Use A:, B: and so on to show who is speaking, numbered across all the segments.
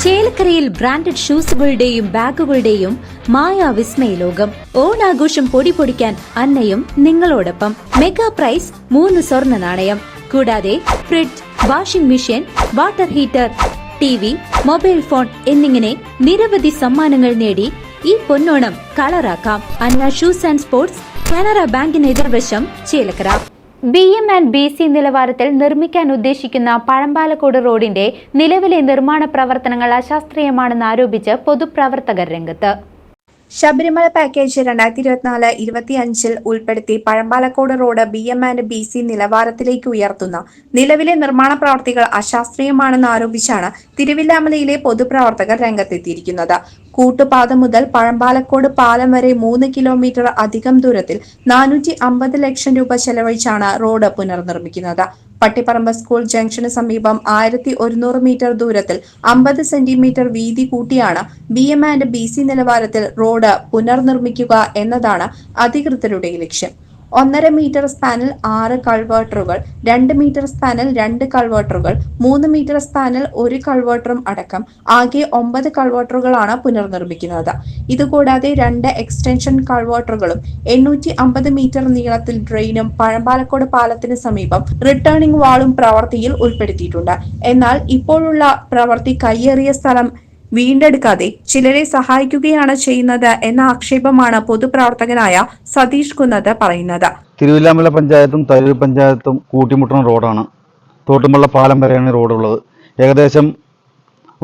A: ചേലക്കരയിൽ ബ്രാൻഡഡ് ഷൂസുകളുടെയും ബാഗുകളുടെയും മായാവിസ്മയ ലോകം. ഓണാഘോഷം പൊടിപൊടിക്കാൻ അന്നയും നിങ്ങളോടൊപ്പം. മെഗാ പ്രൈസ് 3 സ്വർണ്ണ നാണയം. കൂടാതെ fridge, washing machine, water heater, TV, mobile phone എന്നിങ്ങനെ നിരവധി സമ്മാനങ്ങൾ നേടി ഈ പൊന്നോണം കളറാക്കാം. അന്ന ഷൂസ് ആൻഡ് സ്പോർട്സ്, കാനറ ബാങ്കിന് എതിർവശം, ചേലക്കര. BM&BC നിലവാരത്തിൽ നിർമ്മിക്കാൻ ഉദ്ദേശിക്കുന്ന പഴമ്പാലക്കോട് റോഡിന്റെ നിലവിലെ നിർമ്മാണ പ്രവർത്തനങ്ങൾ അശാസ്ത്രീയമാണെന്ന് ആരോപിച്ച് പൊതുപ്രവർത്തകർ രംഗത്ത്.
B: ശബരിമല പാക്കേജ് 2024-25 ഉൾപ്പെടുത്തി പഴമ്പാലക്കോട് റോഡ് BM&BC നിലവാരത്തിലേക്ക് ഉയർത്തുന്ന നിലവിലെ നിർമ്മാണ പ്രവർത്തികൾ അശാസ്ത്രീയമാണെന്ന് ആരോപിച്ചാണ് തിരുവില്ലാമലയിലെ പൊതുപ്രവർത്തകർ രംഗത്തെത്തിയിരിക്കുന്നത്. കൂട്ടുപാത മുതൽ പഴമ്പാലക്കോട് പാലം വരെ 3 കിലോമീറ്റർ അധികം ദൂരത്തിൽ 450 ലക്ഷം രൂപ ചെലവഴിച്ചാണ് റോഡ് പുനർനിർമ്മിക്കുന്നത്. പട്ടിപ്പറമ്പ് സ്കൂൾ ജംഗ്ഷന് സമീപം 1100 മീറ്റർ ദൂരത്തിൽ 50 സെന്റിമീറ്റർ വീതി കൂട്ടിയാണ് BM&BC നിലവാരത്തിൽ റോഡ് പുനർനിർമ്മിക്കുക എന്നതാണ് അധികൃതരുടെ ലക്ഷ്യം. 1.5 മീറ്റർ സ്പാനിൽ 6 കൾവേർട്ടറുകൾ, 2 മീറ്റർ സ്പാനിൽ 2 കൾവേർട്ടറുകൾ, 3 മീറ്റർ സ്പാനിൽ 1 കൾവേർട്ടറും അടക്കം ആകെ 9 കൾവേർട്ടറുകളാണ് പുനർനിർമ്മിക്കുന്നത്. ഇതുകൂടാതെ 2 എക്സ്റ്റൻഷൻ കൾവേർട്ടറുകളും 850 മീറ്റർ നീളത്തിൽ ഡ്രെയിനും പഴമ്പാലക്കോട് പാലത്തിന് സമീപം റിട്ടേണിംഗ് വാളും പ്രവൃത്തിയിൽ ഉൾപ്പെടുത്തിയിട്ടുണ്ട്. എന്നാൽ ഇപ്പോഴുള്ള പ്രവൃത്തി കയ്യേറിയ സ്ഥലം വീണ്ടെടുക്കാതെ ചിലരെ സഹായിക്കുകയാണ് ചെയ്യുന്നത് എന്ന ആക്ഷേപമാണ് പൊതുപ്രവർത്തകനായ സതീഷ് കുന്നത് പറയുന്നത്.
C: തിരുവില്ലാമല പഞ്ചായത്തും തരൂർ പഞ്ചായത്തും കൂട്ടിമുട്ടുന്ന റോഡാണ്. തോട്ടുമുള്ള പാലം വരെയാണ് റോഡുള്ളത്. ഏകദേശം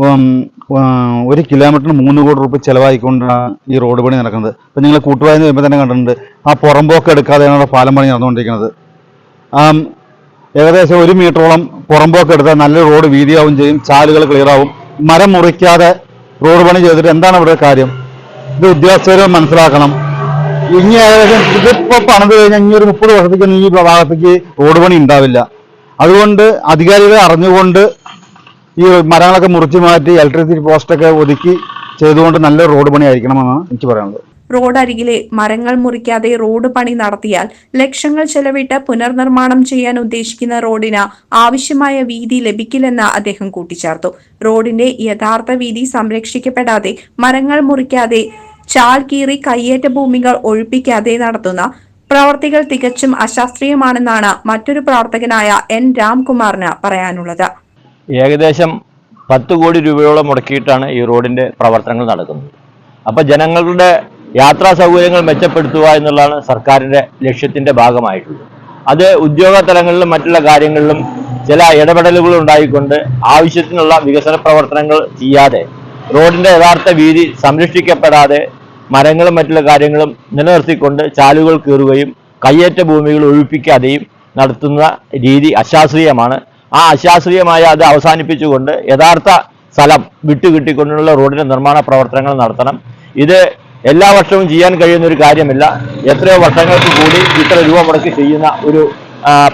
C: 1 കിലോമീറ്ററിന് 3 കോടി രൂപ ചെലവായിക്കൊണ്ടാണ് ഈ റോഡ് പണി നടക്കുന്നത്. ഇപ്പം നിങ്ങൾ കൂട്ടുവായെന്ന് വരുമ്പോൾ തന്നെ കണ്ടിട്ടുണ്ട്, ആ പുറമ്പോക്ക് എടുക്കാതെയാണ് പാലം പണി നടന്നുകൊണ്ടിരിക്കുന്നത്. ഏകദേശം 1 മീറ്ററോളം പുറമ്പോക്ക് എടുത്താൽ നല്ല റോഡ് വീതിയാവും ചെയ്യും, ചാലുകൾ ക്ലിയറാവും. മരം മുറിക്കാതെ റോഡ് പണി ചെയ്തിട്ട് എന്താണ് ഇവിടെ കാര്യം? ഇത് ഉദ്യോഗസ്ഥരെ മനസ്സിലാക്കണം. ഇനി ഇതിപ്പോ പണിത് കഴിഞ്ഞാൽ ഇനി ഒരു 30 വർഷത്തേക്ക് ഈ ഭാഗത്തേക്ക് റോഡ് പണി ഉണ്ടാവില്ല. അതുകൊണ്ട് അധികാരികളെ അറിഞ്ഞുകൊണ്ട് ഈ മരങ്ങളൊക്കെ മുറിച്ചു മാറ്റി ഇലക്ട്രിസിറ്റി പോസ്റ്റൊക്കെ ഒതുക്കി ചെയ്തുകൊണ്ട് നല്ല റോഡ് പണി ആയിരിക്കണമെന്നാണ് എനിക്ക് പറയാനുള്ളത്.
B: റോഡ് അരികിലെ മരങ്ങൾ മുറിക്കാതെ റോഡ് പണി നടത്തിയാൽ ലക്ഷങ്ങൾ ചെലവിട്ട് പുനർനിർമ്മാണം ചെയ്യാൻ ഉദ്ദേശിക്കുന്ന റോഡിന് ആവശ്യമായ വീതി ലഭിക്കില്ലെന്ന് അദ്ദേഹം കൂട്ടിച്ചേർത്തു. റോഡിന്റെ യഥാർത്ഥ വീതി സംരക്ഷിക്കപ്പെടാതെ മരങ്ങൾ മുറിക്കാതെ ചാൽ കീറി കയ്യേറ്റ ഭൂമികൾ ഒഴിപ്പിക്കാതെ നടത്തുന്ന പ്രവർത്തികൾ തികച്ചും അശാസ്ത്രീയമാണെന്നാണ് മറ്റൊരു പ്രവർത്തകനായ N രാംകുമാറിന് പറയാനുള്ളത്.
D: ഏകദേശം 10 കോടി രൂപയോളം മുടക്കിയിട്ടാണ് ഈ റോഡിന്റെ പ്രവർത്തനങ്ങൾ നടക്കുന്നത്. അപ്പൊ ജനങ്ങളുടെ യാത്രാ സൗകര്യങ്ങൾ മെച്ചപ്പെടുത്തുക എന്നുള്ളതാണ് സർക്കാരിന്റെ ലക്ഷ്യത്തിന്റെ ഭാഗമായിട്ടുള്ളത്. അത് ഉദ്യോഗ തലങ്ങളിലും മറ്റുള്ള കാര്യങ്ങളിലും ചില ഇടപെടലുകൾ ഉണ്ടായിക്കൊണ്ട് ആവശ്യത്തിനുള്ള വികസന പ്രവർത്തനങ്ങൾ ചെയ്യാതെ റോഡിന്റെ യഥാർത്ഥ വീതി സംരക്ഷിക്കപ്പെടാതെ മരങ്ങളും മറ്റുള്ള കാര്യങ്ങളും നിലനിർത്തിക്കൊണ്ട് ചാലുകൾ കീറുകയും കയ്യേറ്റ ഭൂമികൾ ഒഴിപ്പിക്കാതെയും നടത്തുന്ന രീതി അശാസ്ത്രീയമാണ്. ആ അശാസ്ത്രീയമായ അത് അവസാനിപ്പിച്ചുകൊണ്ട് യഥാർത്ഥ സ്ഥലം വിട്ടുകിട്ടിക്കൊണ്ടുള്ള റോഡിന്റെ നിർമ്മാണ പ്രവർത്തനങ്ങൾ നടത്തണം. ഇത് എല്ലാ വർഷവും ചെയ്യാൻ കഴിയുന്ന ഒരു കാര്യമില്ല. എത്രയോ വർഷങ്ങൾക്ക് കൂടി ഇത്ര രൂപ മുടക്കി ചെയ്യുന്ന ഒരു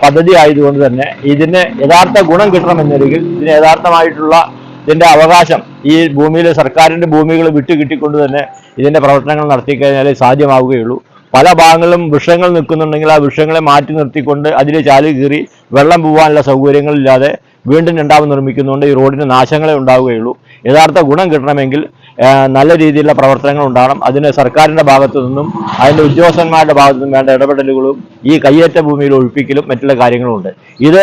D: പദ്ധതി ആയതുകൊണ്ട് തന്നെ ഇതിന് യഥാർത്ഥ ഗുണം കിട്ടണമെന്നൊരിക്കൽ ഇതിന് യഥാർത്ഥമായിട്ടുള്ള ഇതിന്റെ അവകാശം ഈ ഭൂമിയിൽ സർക്കാരിന്റെ ഭൂമികൾ വിട്ടുകിട്ടിക്കൊണ്ട് തന്നെ ഇതിന്റെ പ്രവർത്തനങ്ങൾ നടത്തിക്കഴിഞ്ഞാലേ സാധ്യമാവുകയുള്ളൂ. പല ഭാഗങ്ങളിലും വൃക്ഷങ്ങൾ നിൽക്കുന്നുണ്ടെങ്കിൽ ആ വൃക്ഷങ്ങളെ മാറ്റി നിർത്തിക്കൊണ്ട് അതിൽ ചാല് കീറി വെള്ളം പോകാനുള്ള സൗകര്യങ്ങളില്ലാതെ വീണ്ടും രണ്ടാമത് നിർമ്മിക്കുന്നതുകൊണ്ട് ഈ റോഡിന് നാശങ്ങളെ ഉണ്ടാവുകയുള്ളൂ. യഥാർത്ഥ ഗുണം കിട്ടണമെങ്കിൽ നല്ല രീതിയിലുള്ള പ്രവർത്തനങ്ങൾ ഉണ്ടാകണം. അതിന് സർക്കാരിന്റെ ഭാഗത്തു നിന്നും അതിന്റെ ഉദ്യോഗസ്ഥന്മാരുടെ ഭാഗത്തു നിന്നും വേണ്ട ഇടപെടലുകളും ഈ കയ്യേറ്റ ഭൂമിയിൽ ഒഴിപ്പിക്കലും മറ്റുള്ള കാര്യങ്ങളും ഉണ്ട്. ഇത്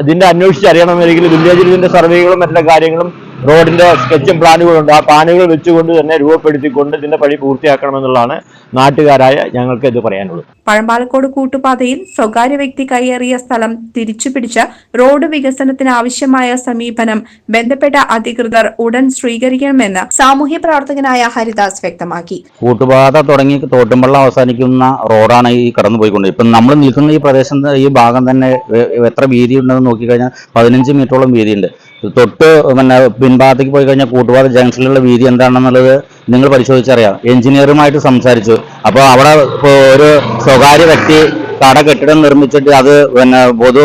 D: ഇതിന്റെ അന്വേഷിച്ചറിയണമെങ്കിൽ വില്ലേജിൽ ഇതിന്റെ സർവേകളും മറ്റുള്ള കാര്യങ്ങളും റോഡിന്റെ സ്കെച്ചും പ്ലാനുകളുണ്ട്. ആ പ്ലാനുകൾ വെച്ചുകൊണ്ട് തന്നെ രൂപപ്പെടുത്തിക്കൊണ്ട് ഇതിന്റെ പണി പൂർത്തിയാക്കണമെന്നുള്ളതാണ് നാട്ടുകാരായ ഞങ്ങൾക്ക് ഇത് പറയാനുള്ളത്.
B: പഴമ്പാലക്കോട് കൂട്ടുപാതയിൽ സ്വകാര്യ വ്യക്തി കയ്യേറിയ സ്ഥലം തിരിച്ചുപിടിച്ച് റോഡ് വികസനത്തിന് ആവശ്യമായ സമീപനം ബന്ധപ്പെട്ട അധികൃതർ ഉടൻ സ്വീകരിക്കണമെന്ന് സാമൂഹ്യ പ്രവർത്തകനായ ഹരിദാസ് വ്യക്തമാക്കി.
E: കൂട്ടുപാത തുടങ്ങി തോട്ടുംപള്ളം അവസാനിക്കുന്ന റോഡാണ് ഈ കടന്നുപോയിക്കൊണ്ട്. ഇപ്പം നമ്മൾ നിൽക്കുന്ന ഈ പ്രദേശം, ഈ ഭാഗം തന്നെ എത്ര വീതി ഉണ്ടെന്ന് നോക്കിക്കഴിഞ്ഞാൽ 15 മീറ്ററോളം വീതിയുണ്ട്. തൊട്ട് പിൻഭാഗത്തേക്ക് പോയി കഴിഞ്ഞാൽ കൂട്ടുപാത ജംഗ്ഷനിലുള്ള വീതി എന്താണെന്നുള്ളത് നിങ്ങൾ പരിശോധിച്ചറിയാം. എഞ്ചിനീയറുമായിട്ട് സംസാരിച്ചു. അപ്പോൾ അവിടെ ഒരു സ്വകാര്യ വ്യക്തി കെട്ടിടം നിർമ്മിച്ചിട്ട് അത് പൊതു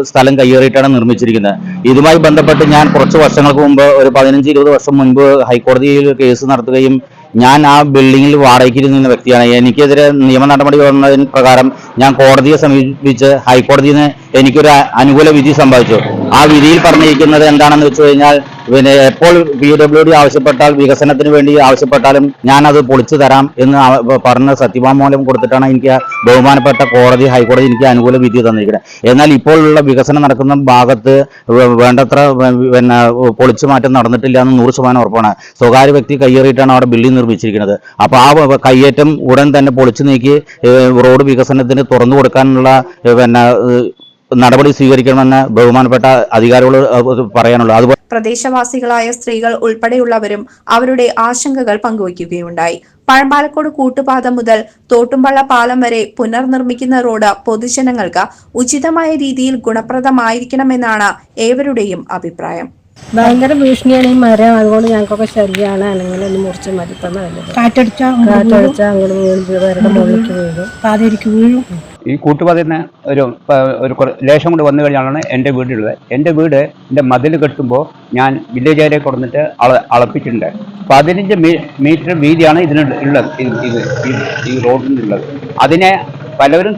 E: സ്ഥലം കയ്യേറിയിട്ടാണ് നിർമ്മിച്ചിരിക്കുന്നത്. ഇതുമായി ബന്ധപ്പെട്ട് ഞാൻ കുറച്ച് വർഷങ്ങൾക്ക് മുമ്പ്, ഒരു 15-20 വർഷം മുൻപ് ഹൈക്കോടതിയിൽ കേസ് നടത്തുകയും ഞാൻ ആ ബിൽഡിങ്ങിൽ വാടകയ്ക്കിരുന്ന വ്യക്തിയാണ്. എനിക്കെതിരെ നിയമ നടപടി വന്നതിന് പ്രകാരം ഞാൻ കോടതിയെ സമീപിച്ച് ഹൈക്കോടതിയിൽ നിന്ന് എനിക്കൊരു അനുകൂല വിധി സംഭവിച്ചു. ആ വിധിയിൽ പറഞ്ഞിരിക്കുന്നത് എന്താണെന്ന് വെച്ച് കഴിഞ്ഞാൽ പിന്നെ എപ്പോൾ PWD ആവശ്യപ്പെട്ടാൽ വികസനത്തിന് വേണ്ടി ആവശ്യപ്പെട്ടാലും ഞാനത് പൊളിച്ചു തരാം എന്ന് പറഞ്ഞ് സത്യവാങ്മൂലം കൊടുത്തിട്ടാണ് എനിക്ക് ബഹുമാനപ്പെട്ട കോടതി ഹൈക്കോടതി എനിക്ക് അനുകൂല വിധി തന്നിരിക്കുന്നത്. എന്നാൽ ഇപ്പോഴുള്ള വികസനം നടക്കുന്ന ഭാഗത്ത് വേണ്ടത്ര പിന്നെ പൊളിച്ചു മാറ്റം നടന്നിട്ടില്ല എന്ന് 100% ഉറപ്പാണ്. സ്വകാര്യ വ്യക്തി കയ്യേറിയിട്ടാണ് അവിടെ ബിൽഡിംഗ് നിർമ്മിച്ചിരിക്കുന്നത്. അപ്പോൾ ആ കയ്യേറ്റം ഉടൻ തന്നെ പൊളിച്ചു നീക്കി റോഡ് വികസനത്തിന് തുറന്നു കൊടുക്കാനുള്ള പിന്നെ നടപടി സ്വീകരിക്കണമെന്ന് ബഹുമാനപ്പെട്ട അധികാരികളോട് പറയാനുള്ളത്. അതുപോലെ
B: പ്രദേശവാസികളായ സ്ത്രീകൾ ഉൾപ്പെടെയുള്ളവരും അവരുടെ ആശങ്കകൾ പങ്കുവയ്ക്കുകയുണ്ടായി. പഴമ്പാലക്കോട് കൂട്ടുപാത മുതൽ തോട്ടുംപള്ള പാലം വരെ പുനർനിർമ്മിക്കുന്ന റോഡ് പൊതുജനങ്ങൾക്ക് ഉചിതമായ രീതിയിൽ ഗുണപ്രദമായിരിക്കണമെന്നാണ് ഏവരുടെയും അഭിപ്രായം.
F: ഭയങ്കര ഭീഷണിയാണ് ഈ മരം, അതുകൊണ്ട് ഞങ്ങൾക്കൊക്കെ ശരിയാണ്. അല്ലെങ്കിൽ ഒന്ന് മുറിച്ച് മതിപ്പന്ന കാറ്റടിച്ചാൽ അങ്ങോട്ട് വീഴും, മുകളിലേക്ക് വീഴും, പാതയിലേക്ക് വീഴും.
G: ഈ കൂട്ടുപാതന്ന് ഒരു ലേശം കൊണ്ട് വന്നു കഴിഞ്ഞാലാണ് എൻ്റെ വീടുള്ളത്. എൻ്റെ വീട് എൻ്റെ മതിൽ കെട്ടുമ്പോൾ ഞാൻ വില്ലേജ് ഏരിയ കൊടുത്തിട്ട് അളപ്പിച്ചിട്ടുണ്ട്. 15 മീറ്റർ വീതിയാണ് ഇതിനുള്ളത്, ഈ റോഡിനുള്ളത്. അതിനെ പലവരും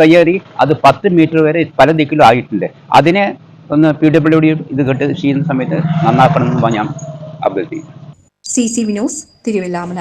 G: കയ്യേറി അത് 10 മീറ്റർ വരെ പല ദിക്കിലും ആയിട്ടുണ്ട്. അതിനെ ഒന്ന് PWD ഇത് കെട്ട് ചെയ്യുന്ന സമയത്ത് നന്നാക്കണം എന്ന് ഞാൻ അഭ്യർത്ഥിക്കുന്നു.
B: CCV news, Thiruvilwamala.